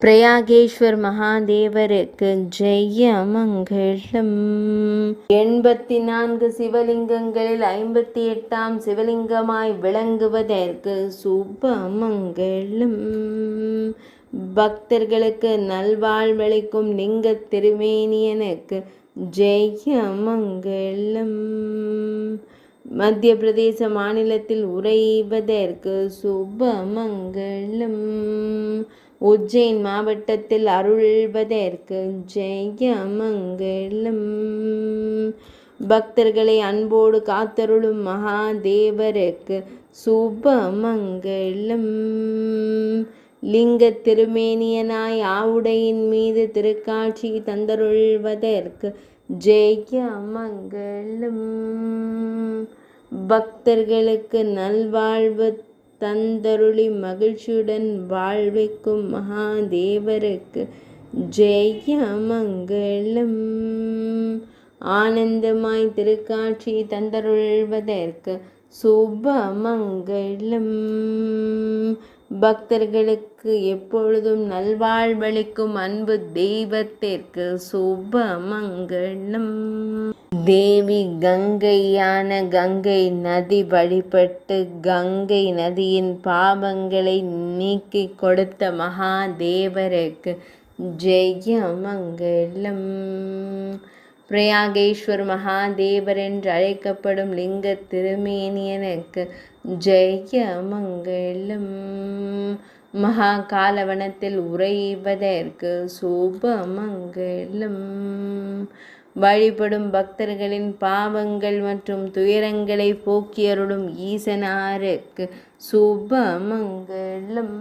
பிரயாகேஸ்வர் மகாதேவருக்கு ஜெய மங்களம். 84 சிவலிங்கங்களில் 58ஆம் சிவலிங்கமாய் விளங்குவதற்கு சுபமங்களம். பக்தர்களுக்கு நல்வாழ்வளிக்கும் லிங்க திருமேனியனுக்கு ஜெய மங்களம். மத்திய பிரதேச மாநிலத்தில் உறைவதற்கு சுபமங்களம். உஜ்ஜைன் மாவட்டத்தில் அருள்வதற்கு ஜெய மங்களம். பக்தர்களை அன்போடு காத்தருளும் மகாதேவருக்கு சுபமங்களம். லிங்க திருமேனியனாய் ஆவுடையின் மீது திருக்காட்சி தந்தருள்வதற்கு ஜெய மங்களம். பக்தர்களுக்கு நல்வாழ்வு தந்தருளி மகிழ்ச்சியுடன் வாழ்விக்கும் மகாதேவருக்கு ஜெய மங்களம். ஆனந்தமாய் திருக்காட்சி தந்தருள்வதற்கு சுபமங்களம். பக்தர்களுக்கு எப்பொழுதும் நல்வாழ்வளிக்கும் அன்பு தெய்வத்திற்கு சுபமங்களம். தேவி கங்கையான கங்கை நதி வழிபட்டு கங்கை நதியின் பாவங்களை நீக்கி கொடுத்த மகாதேவருக்கு ஜெய மங்களம். பிரயாகேஸ்வர் மகாதேவர் என்று அழைக்கப்படும் லிங்க திருமேனியனுக்கு ஜெய மங்களம். மகா காலவனத்தில் உறைவதற்கு சுபமங்களம். வழிபடும் பக்தர்களின் பாவங்கள் மற்றும் துயரங்களை போக்கியருளும் ஈசனாருக்கு சுபமங்களம்.